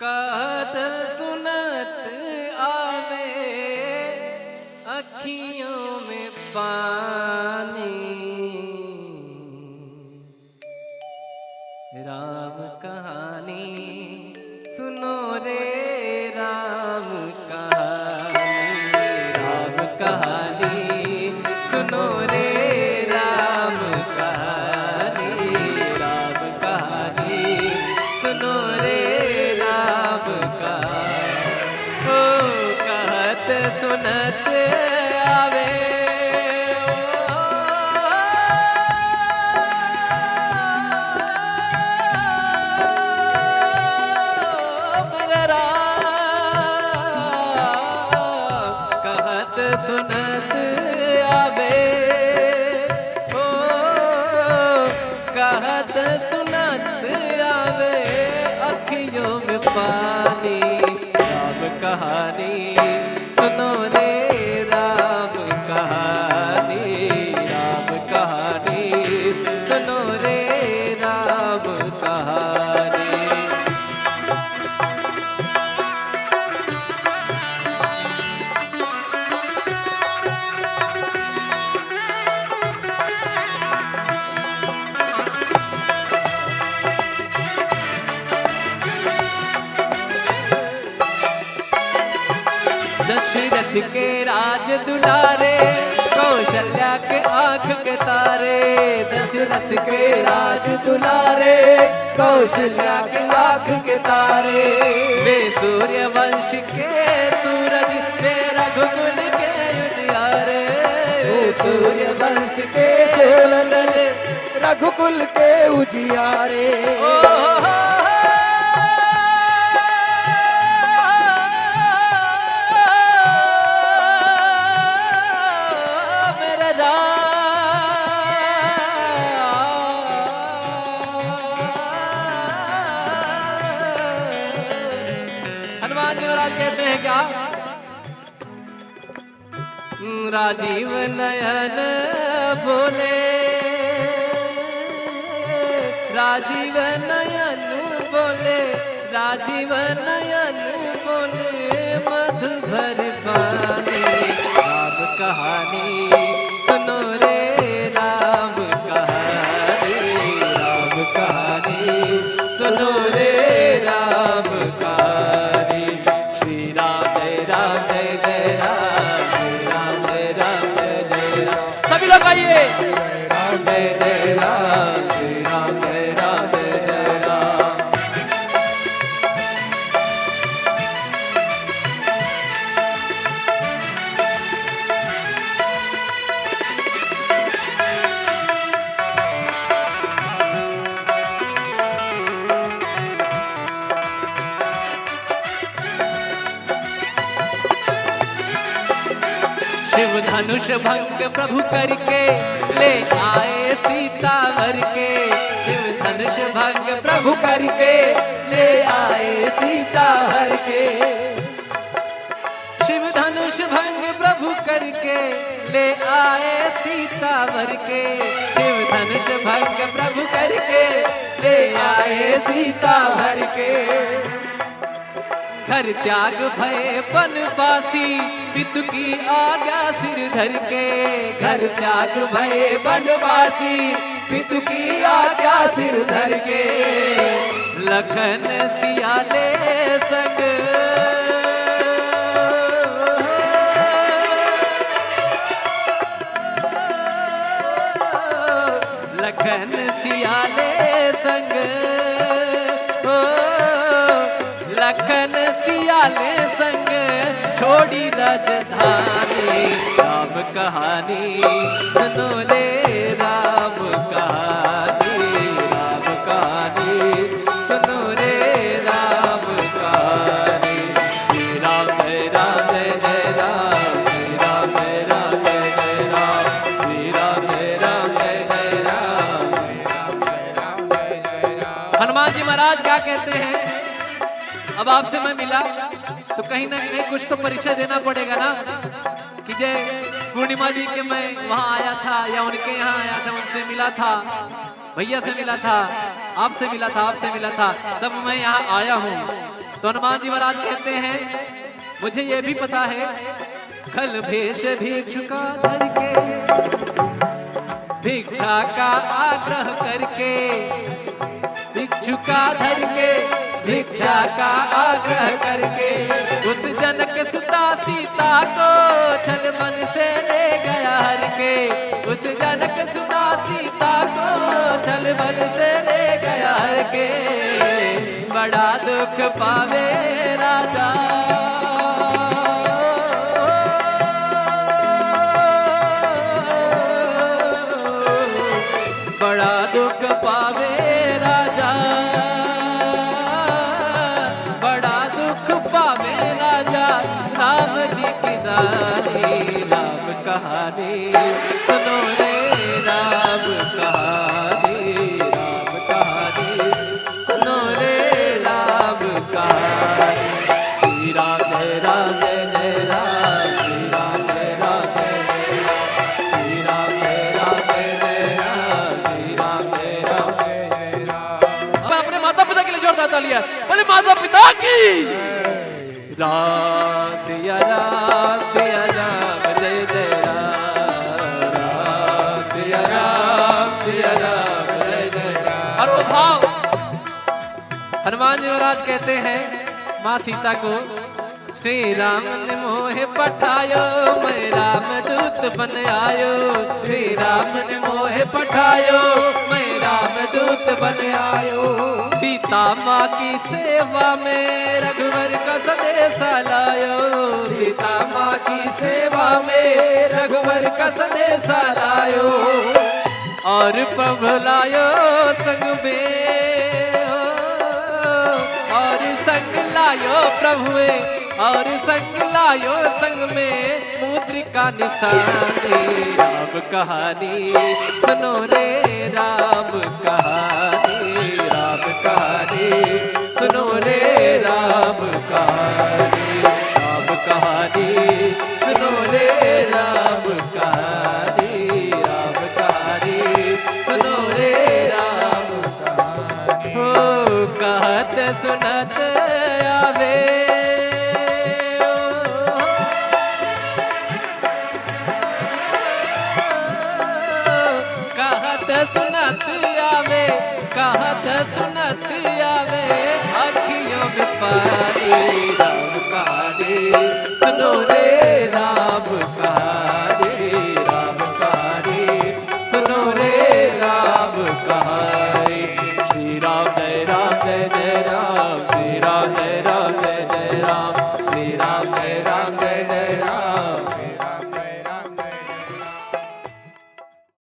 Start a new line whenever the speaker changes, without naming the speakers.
कहत सुनत आवे अखियों में पानी, राम कहानी सुनो रे राम कहानी, राम कहानी सुनो रे राम कहानी, राम कहानी सुनो रे राम कहानी। ओ कहत सुनत आवे सुनत आवे ओ कहत सुनत आवे अखियों में पानी, राम कहानी सुनो रे राम कहानी, राम कहानी सुनो रे राम कहानी। दशरथ के राज दुलारे कौशल्या के आँख के तारे, दशरथ के राज दुलारे कौशल्या के आँख के तारे। वे सूर्य वंश के सूरज वे रघुकुल के उजियारे, वे सूर्य वंश के सूरज रघुकुल के उजियारे। हनुमान जी महाराज कहते हैं क्या? राजीव नयन बोले, राजीव नयन बोले, राजीव नयन बोले मधु भर पानी, राम कहानी सुनो रे राम कहानी, राम कहानी सुनो रे राम कहानी। श्री राम जय राम जय जय राम, श्री राम जय राम जय जय राम। सभी लोग आइए, राम जय जय राम, श्री राम जय राम जय जय राम। शिव धनुष भंग प्रभु करके ले आए सीता वर के, शिव धनुष भंग प्रभु करके ले आए सीता वर के, शिव धनुष भंग प्रभु करके ले आए सीता वर के, शिव धनुष भंग प्रभु करके ले आए सीता वर के। घर त्याग भय बनवासी पितु की आज्ञा सिर धर के, घर त्याग भय बनवासी पितु की आज्ञा सिर धर के। लखन सियाले संग लखन सियाले संग लखन सियाले संग छोड़ी राजधानी, राम कहानी सुनो रे राम कहानी, राम कहानी सुनो रे राम कहानी। श्री राम जय राम जय जय राम, श्री राम जय राम जय जय राम, श्री राम जय राम जय जय राम, श्री राम जय राम जय जय राम। हनुमान जी महाराज क्या कहते हैं? अब आपसे मैं मिला तो कहीं ना कहीं कुछ तो परिचय देना पड़ेगा ना, कि जय पूर्णिमा जी के मैं वहाँ आया था या उनके यहाँ आया था, उनसे मिला था, भैया से मिला था, आपसे मिला था, आपसे मिला था, तब मैं यहाँ आया हूँ। तो हनुमान जी महाराज कहते हैं मुझे ये भी पता है, खल भेष भिक्षुका धर के, भिक्षा का आग्रह करके, भिक्षुका धर के, भिक्षा का आग्रह करके, उस जनक सुता सीता को छल मन से ले गया हर के, उस जनक सुता सीता को छल मन से ले गया हर के, बड़ा दुख पावे राजा, बड़ा दुख पावे राजा, बड़ा दुख पावे राजा, राम जी की दानी राम कहानी सुनो रे, राम कहानी, राम कहानी सुनो रे, राम कहानी। श्री राम जय राम जय जय राम, श्री राम जय राम जय जय राम, श्री राम जय राम जय जय राम, श्री राम जय राम जय जय राम। अब अपने माता पिता के लिए जोरदार तालियां, बोले माता पिता की राम, सिया राम जय जय राम, सिया राम जय जय राम। और वो भाव हनुमान जी महाराज कहते हैं माँ सीता को, श्री राम ने मोहे पठायो, मैं राम दूत बन आयो, श्री राम ने मोहे पठायो, मैं राम दूत बन आयो, सीता माँ की सेवा में रघुवर का संदेश लायो, सीता माँ की सेवा में रघुवर का संदेश लायो, और प्रभु लायो संग में, और संग लायो प्रभु में, और संग लायो संग में मुद्रिका निशानी, राम कहानी सुनो रे, राम कहानी, राम कहानी सुनो रे, राम कहानी, राम कहानी सुनो रे, राम कहानी, राम कहानी सुनो रे, राम कहानी। हो कहत सुनत आवे, कहत सुनत आवे, कहत सुनत